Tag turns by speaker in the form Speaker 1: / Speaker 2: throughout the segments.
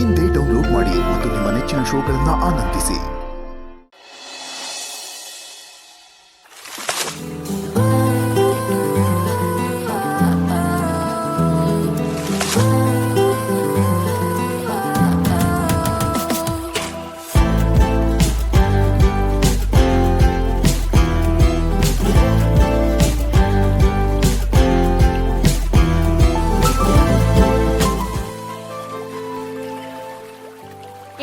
Speaker 1: ಇಂದೇ ಡೌನ್ಲೋಡ್ ಮಾಡಿ ಮತ್ತು ನಿಮ್ಮ ನೆಚ್ಚಿನ ಶೋಗಳನ್ನು ಆನಂದಿಸಿ.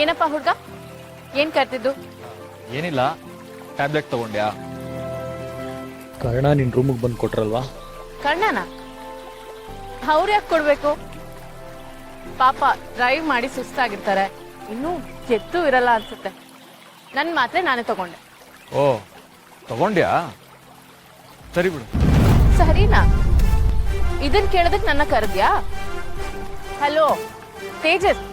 Speaker 2: ಏನಪ್ಪ ಹುಡುಗ, ಏನ್ ಕರ್ತಿದ್ದು?
Speaker 3: ಏನಿಲ್ಲ, ಟ್ಯಾಬ್ಲೆಟ್ ತಗೊಂಡ್ಯಾ?
Speaker 4: ಕರ್ಣ ನಿನ್ ರೂಮಿಗೆ ಬಂದು ಕೊಟ್ರಲ್ವಾ?
Speaker 2: ಕರ್ಣನ ಅವ್ರು ಯಾಕೆ ಕೊಡ್ಬೇಕು? ಪಾಪ ಡ್ರೈವ್ ಮಾಡಿ ಸುಸ್ತಾಗಿರ್ತಾರೆ, ಇನ್ನೂ ಎತ್ತು ಇರಲ್ಲ ಅನ್ಸುತ್ತೆ. ನನ್ ಮಾತ್ರೆ ನಾನೇ ತಗೊಂಡೆ.
Speaker 3: ಓ, ತಗೊಂಡ್ಯಾ? ಸರಿ ಬಿಡು.
Speaker 2: ಸರಿನಾ? ಇದನ್ ಕೇಳೋದಕ್ ನನ್ನ ಕರೆದ್ಯಾ? ಹಲೋ ತೇಜಸ್,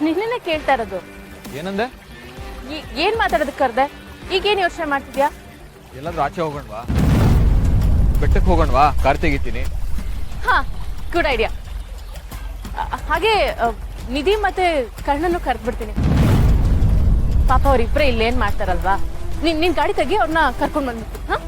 Speaker 2: ನಿನ್ನೆ ಕೇಳ್ತಾ ಇರೋದು.
Speaker 3: ಏನಂದೆ?
Speaker 2: ಏನ್ ಮಾತಾಡೋದಕ್ ಕರ್ದೆ? ಈಗೇನ್ ಯೋಚನೆ ಮಾಡ್ತಿದ್ಯಾ?
Speaker 3: ಎಲ್ಲಾದ್ರೂ ಆಚೆ ಹೋಗೋಣವಾ? ಬೆಟ್ಟಕ್ಕೆ ಹೋಗೋಣವಾ? ಕಾರ್ ತೆಗಿತೀನಿ.
Speaker 2: ಹಾ, ಗುಡ್ ಐಡಿಯಾ. ಹಾಗೆ ನಿಧಿ ಮತ್ತೆ ಕರ್ಣನ್ನು ಕರೆದ್ಬಿಡ್ತೀನಿ. ಪಾಪ ಅವ್ರಿಬ್ರೆ ಇಲ್ಲೇನ್ ಮಾಡ್ತಾರಲ್ವಾ, ನಿನ್ ಗಾಡಿ ತೆಗಿ, ಅವ್ರನ್ನ ಕರ್ಕೊಂಡ್ ಬಂದ್ಬಿಟ್ಟು. ಹಾ,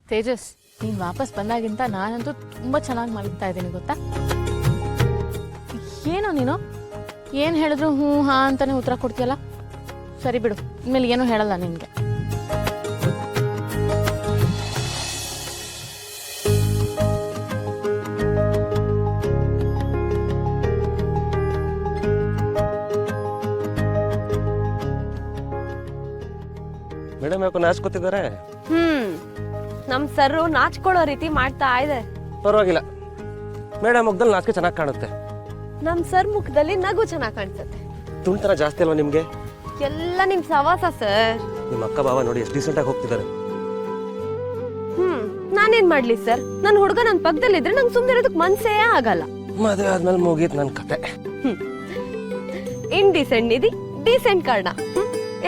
Speaker 2: ತೇಜಸ್, ನೀನ್ ವಾಪಸ್ ಬಂದಾಗಿಂತ ನಾನಂತೂ ತುಂಬಾ ಚೆನ್ನಾಗಿ ಮಲಗ್ತಾ ಇದ್ದೀನಿ ಗೊತ್ತಾ? ಏನೋ ನೀನು ಏನ್ ಹೇಳಿದ್ರು ಹ್ಞೂ ಹಾ ಅಂತಾನೆ ಉತ್ತರ ಕೊಡ್ತೀಯಲ್ಲ. ಸರಿ ಬಿಡು, ಇನ್ಮೇಲೆ ಏನೂ ಹೇಳಲ್ಲ ನಿನ್ಗೆ.
Speaker 5: ಮೇಡಮ್ ಯಾಕೋ ನಾಚ್ಕೋತಿದ್ದಾರೆ?
Speaker 6: ನಮ್ ಸರ್ ನಾಚ್ಕೊಳ್ಳೋ ರೀತಿ ಮಾಡ್ತಾ ಇದೆ.
Speaker 5: ಪರವಾಗಿಲ್ಲ, ಮೇಡಮ್ ಮುಖದಲ್ಲಿ ನಾಚಿಕೆ ಚೆನ್ನಾಗಿ ಕಾಣುತ್ತೆ.
Speaker 6: ನಮ್ ಸರ್ ಮುಖದಲ್ಲಿ ನಗು ಚೆನ್ನಾಗಿ ಕಾಣಿಸುತ್ತೆ.
Speaker 5: ತುಂಟರ ಜಾಸ್ತಿ ಅಲ್ವಾ ನಿಮ್ಗೆ?
Speaker 6: ಎಲ್ಲ ನಿಮ್ ಸವಾಸ ಸರ್.
Speaker 5: ನಿಮ್ಮ ಅಕ್ಕ ಬಾವ ನೋಡಿ ಎಷ್ಟು ಡೀಸೆಂಟ್ ಆಗಿ ಹೋಗ್ತಿದ್ದಾರೆ.
Speaker 6: ನಾನೇನ್ ಮಾಡ್ಲಿ ಸರ್, ನನ್ ಹುಡುಗ ನನ್ ಪಕ್ಕದಲ್ಲಿ ಇದ್ರೆ ನಂಗೆ ಸುಮ್ನೆ ಇರೋದಕ್ ಮನ್ಸೇ ಆಗಲ್ಲ.
Speaker 5: ಮದುವೆ ಆದ್ಮೇಲೆ ಮುಗೀತ್ ನನ್ ಕತೆ.
Speaker 6: ಇಂಡಿಸೆಂಟ್ ನಿಧಿ, ಡೀಸೆಂಟ್ ಕಾರಣ.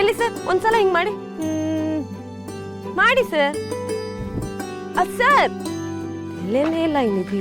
Speaker 6: ಎಲ್ಲಿ ಸರ್, ಒಂದ್ಸಲ ಹಿಂಗ್ ಮಾಡಿ ಮಾಡಿ ಸರ್. ಸರ್ ಎಲ್ಲೇನೇ ಇಲ್ಲ ಈ ನಿಧಿ.